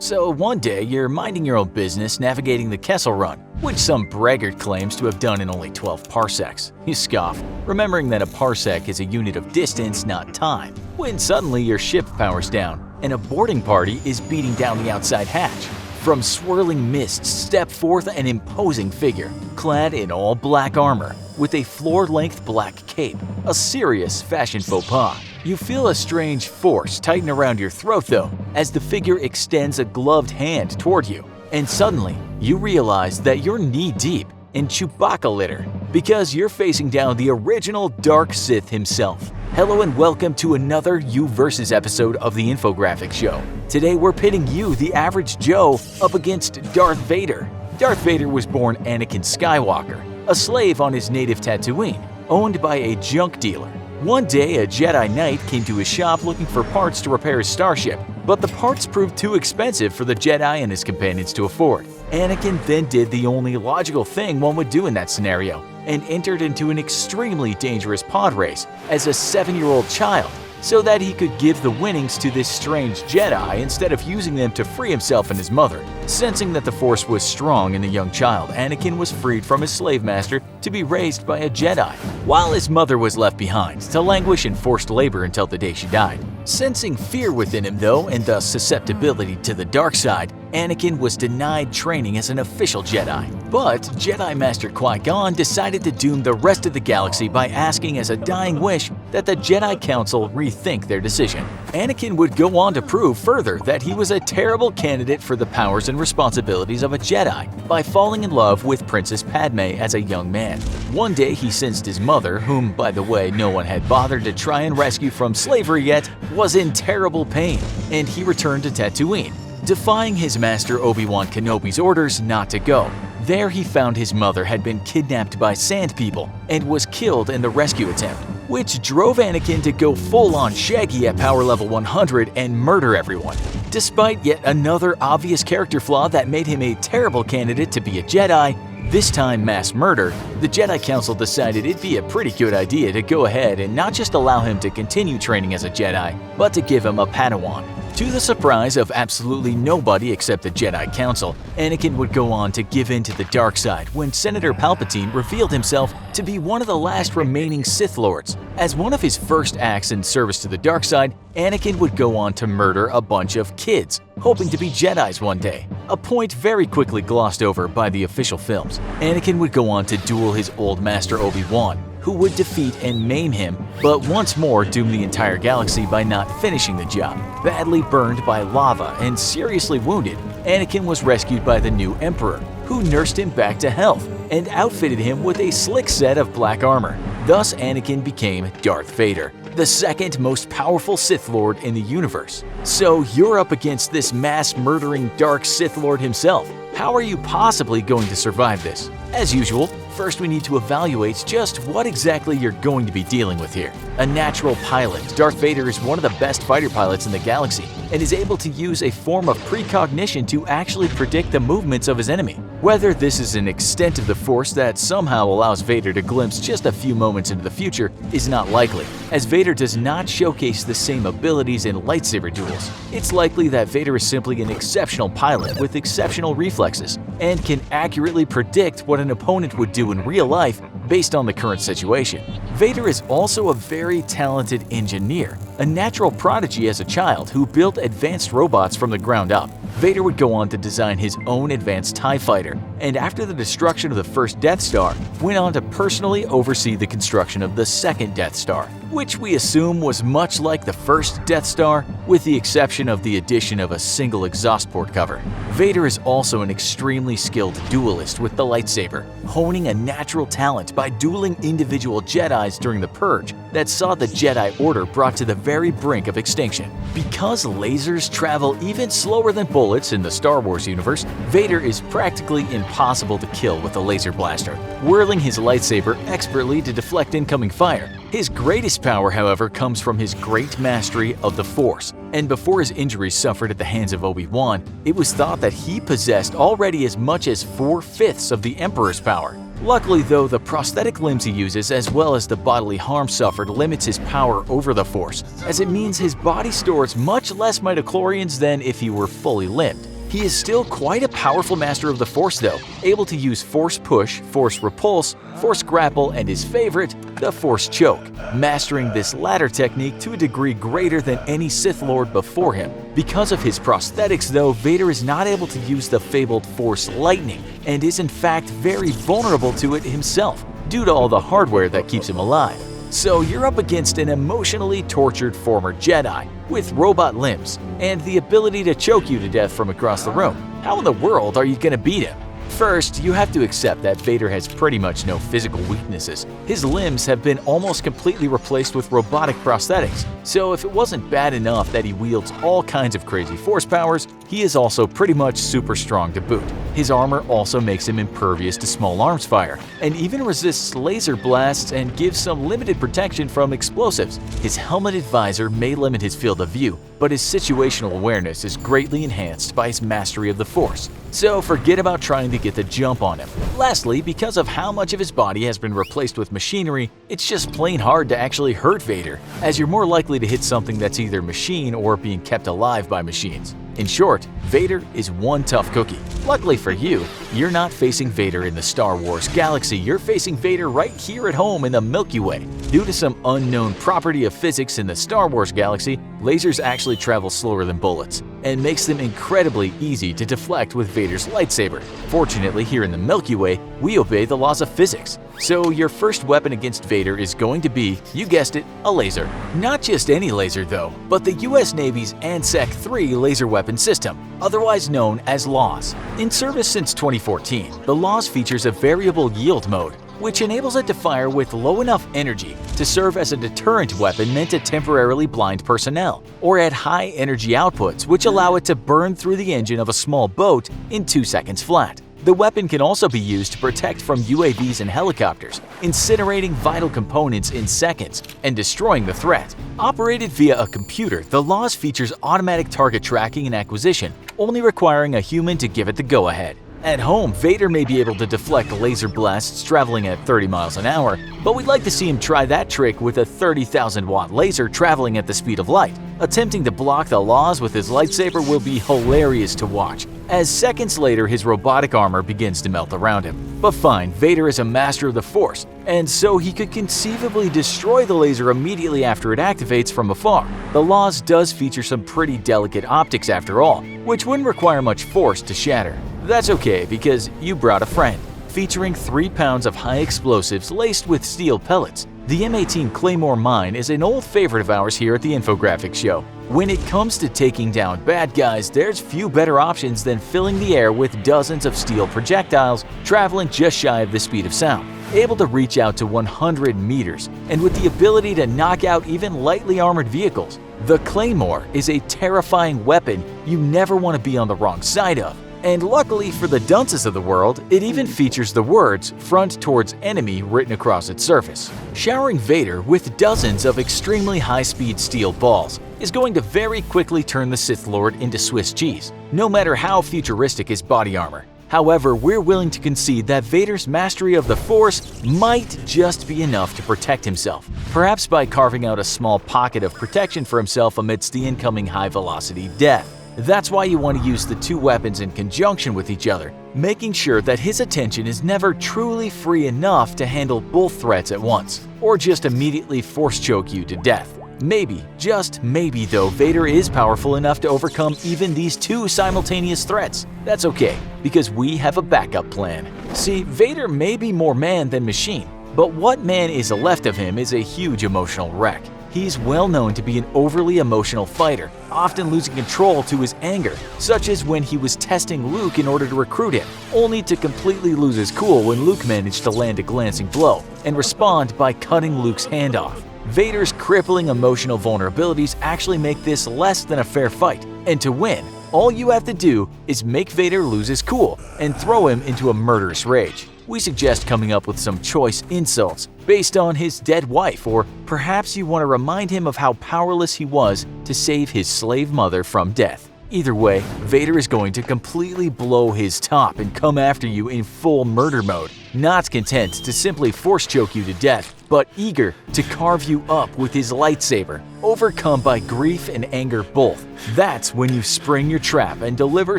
So one day you're minding your own business navigating the Kessel Run, which some braggart claims to have done in only 12 parsecs. You scoff, remembering that a parsec is a unit of distance, not time, when suddenly your ship powers down and a boarding party is beating down the outside hatch. From swirling mists step forth an imposing figure, clad in all black armor, with a floor-length black cape, a serious fashion faux pas. You feel a strange force tighten around your throat though, as the figure extends a gloved hand toward you, and suddenly you realize that you're knee-deep in Chewbacca litter, because you're facing down the original Dark Sith himself. Hello and welcome to another You Versus episode of the Infographics show. Today we're pitting you, the average Joe, up against Darth Vader. Darth Vader was born Anakin Skywalker, a slave on his native Tatooine, owned by a junk dealer. One day, a Jedi Knight came to his shop looking for parts to repair his starship, but the parts proved too expensive for the Jedi and his companions to afford. Anakin then did the only logical thing one would do in that scenario, and entered into an extremely dangerous pod race as a 7-year-old child, so that he could give the winnings to this strange Jedi instead of using them to free himself and his mother. Sensing that the Force was strong in the young child, Anakin was freed from his slave master to be raised by a Jedi, while his mother was left behind to languish in forced labor until the day she died. Sensing fear within him though, and thus susceptibility to the dark side, Anakin was denied training as an official Jedi. But Jedi Master Qui-Gon decided to doom the rest of the galaxy by asking as a dying wish that the Jedi Council rethink their decision. Anakin would go on to prove further that he was a terrible candidate for the powers and responsibilities of a Jedi by falling in love with Princess Padme as a young man. One day he sensed his mother, whom by the way no one had bothered to try and rescue from slavery yet, was in terrible pain, and he returned to Tatooine, defying his master Obi-Wan Kenobi's orders not to go. There he found his mother had been kidnapped by Sand People and was killed in the rescue attempt, which drove Anakin to go full-on Shaggy at power level 100 and murder everyone. Despite yet another obvious character flaw that made him a terrible candidate to be a Jedi, this time mass murder, the Jedi Council decided it'd be a pretty good idea to go ahead and not just allow him to continue training as a Jedi, but to give him a Padawan. To the surprise of absolutely nobody except the Jedi Council, Anakin would go on to give in to the dark side when Senator Palpatine revealed himself to be one of the last remaining Sith Lords. As one of his first acts in service to the dark side, Anakin would go on to murder a bunch of kids, hoping to be Jedis one day, a point very quickly glossed over by the official films. Anakin would go on to duel his old master Obi-Wan, who would defeat and maim him, but once more doom the entire galaxy by not finishing the job. Badly burned by lava and seriously wounded, Anakin was rescued by the new Emperor, who nursed him back to health and outfitted him with a slick set of black armor. Thus Anakin became Darth Vader, the second most powerful Sith Lord in the universe. So you're up against this mass-murdering dark Sith Lord himself. How are you possibly going to survive this? As usual, first we need to evaluate just what exactly you're going to be dealing with here. A natural pilot, Darth Vader is one of the best fighter pilots in the galaxy and is able to use a form of precognition to actually predict the movements of his enemy. Whether this is an extent of the Force that somehow allows Vader to glimpse just a few moments into the future is not likely, as Vader does not showcase the same abilities in lightsaber duels. It's likely that Vader is simply an exceptional pilot with exceptional reflexes and can accurately predict what an opponent would do in real life based on the current situation. Vader is also a very talented engineer, a natural prodigy as a child who built advanced robots from the ground up. Vader would go on to design his own advanced TIE fighter, and after the destruction of the first Death Star, went on to personally oversee the construction of the second Death Star, which we assume was much like the first Death Star, with the exception of the addition of a single exhaust port cover. Vader is also an extremely skilled duelist with the lightsaber, honing a natural talent by dueling individual Jedis during the Purge that saw the Jedi Order brought to the very brink of extinction. Because lasers travel even slower than bullets in the Star Wars universe, Vader is practically impossible to kill with a laser blaster, whirling his lightsaber expertly to deflect incoming fire. His greatest power, however, comes from his great mastery of the Force, and before his injuries suffered at the hands of Obi-Wan, it was thought that he possessed already as much as 4/5 of the Emperor's power. Luckily though, the prosthetic limbs he uses as well as the bodily harm suffered limits his power over the Force, as it means his body stores much less midichlorians than if he were fully limbed. He is still quite a powerful master of the Force though, able to use Force Push, Force Repulse, Force Grapple, and his favorite, the Force Choke, mastering this latter technique to a degree greater than any Sith Lord before him. Because of his prosthetics though, Vader is not able to use the fabled Force Lightning, and is in fact very vulnerable to it himself, due to all the hardware that keeps him alive. So you're up against an emotionally tortured former Jedi, with robot limbs, and the ability to choke you to death from across the room. How in the world are you gonna beat him? First, you have to accept that Vader has pretty much no physical weaknesses. His limbs have been almost completely replaced with robotic prosthetics, so if it wasn't bad enough that he wields all kinds of crazy force powers, he is also pretty much super strong to boot. His armor also makes him impervious to small arms fire, and even resists laser blasts and gives some limited protection from explosives. His helmeted visor may limit his field of view, but his situational awareness is greatly enhanced by his mastery of the Force, so forget about trying to get the jump on him. Lastly, because of how much of his body has been replaced with machinery, it's just plain hard to actually hurt Vader, as you're more likely to hit something that's either machine or being kept alive by machines. In short, Vader is one tough cookie. Luckily for you, you're not facing Vader in the Star Wars galaxy, you're facing Vader right here at home in the Milky Way. Due to some unknown property of physics in the Star Wars galaxy, lasers actually travel slower than bullets, and makes them incredibly easy to deflect with Vader's lightsaber. Fortunately, here in the Milky Way, we obey the laws of physics. So your first weapon against Vader is going to be, you guessed it, a laser. Not just any laser though, but the US Navy's ANSEC 3 laser weapon system, otherwise known as LAWS. In service since 2014, the LAWS features a variable yield mode, which enables it to fire with low enough energy to serve as a deterrent weapon meant to temporarily blind personnel, or at high energy outputs which allow it to burn through the engine of a small boat in 2 seconds flat. The weapon can also be used to protect from UAVs and helicopters, incinerating vital components in seconds and destroying the threat. Operated via a computer, the LAWS features automatic target tracking and acquisition, only requiring a human to give it the go-ahead. At home, Vader may be able to deflect laser blasts traveling at 30 miles an hour, but we'd like to see him try that trick with a 30,000-watt laser traveling at the speed of light. Attempting to block the LAWS with his lightsaber will be hilarious to watch, as seconds later his robotic armor begins to melt around him. But fine, Vader is a master of the Force, and so he could conceivably destroy the laser immediately after it activates from afar. The LAWS does feature some pretty delicate optics after all, which wouldn't require much force to shatter. That's okay, because you brought a friend. Featuring 3 pounds of high explosives laced with steel pellets, the M18 Claymore mine is an old favorite of ours here at the Infographics show. When it comes to taking down bad guys, there's few better options than filling the air with dozens of steel projectiles traveling just shy of the speed of sound, able to reach out to 100 meters, and with the ability to knock out even lightly armored vehicles. The Claymore is a terrifying weapon you never want to be on the wrong side of. And luckily for the dunces of the world, it even features the words "front towards enemy" written across its surface. Showering Vader with dozens of extremely high-speed steel balls is going to very quickly turn the Sith Lord into Swiss cheese, no matter how futuristic his body armor. However, we're willing to concede that Vader's mastery of the Force might just be enough to protect himself, perhaps by carving out a small pocket of protection for himself amidst the incoming high-velocity death. That's why you want to use the 2 weapons in conjunction with each other, making sure that his attention is never truly free enough to handle both threats at once, or just immediately force choke you to death. Maybe, just maybe though, Vader is powerful enough to overcome even these 2 simultaneous threats. That's okay, because we have a backup plan. See, Vader may be more man than machine, but what man is left of him is a huge emotional wreck. He's well known to be an overly emotional fighter, often losing control to his anger, such as when he was testing Luke in order to recruit him, only to completely lose his cool when Luke managed to land a glancing blow and respond by cutting Luke's hand off. Vader's crippling emotional vulnerabilities actually make this less than a fair fight, and to win, all you have to do is make Vader lose his cool and throw him into a murderous rage. We suggest coming up with some choice insults based on his dead wife, or perhaps you want to remind him of how powerless he was to save his slave mother from death. Either way, Vader is going to completely blow his top and come after you in full murder mode, not content to simply force choke you to death, but eager to carve you up with his lightsaber, overcome by grief and anger both. That's when you spring your trap and deliver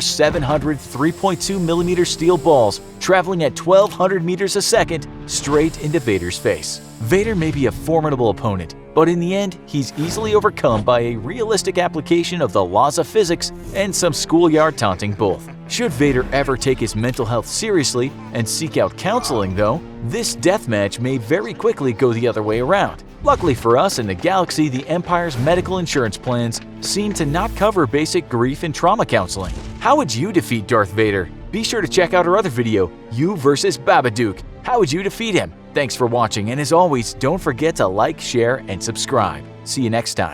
700 3.2mm steel balls traveling at 1200 meters a second straight into Vader's face. Vader may be a formidable opponent, but in the end, he's easily overcome by a realistic application of the laws of physics and some schoolyard taunting both. Should Vader ever take his mental health seriously and seek out counseling though, this deathmatch may very quickly go the other way around. Luckily for us in the galaxy, the Empire's medical insurance plans seem to not cover basic grief and trauma counseling. How would you defeat Darth Vader? Be sure to check out our other video, You vs. Babadook. How would you defeat him? Thanks for watching, and as always, don't forget to like, share, and subscribe. See you next time.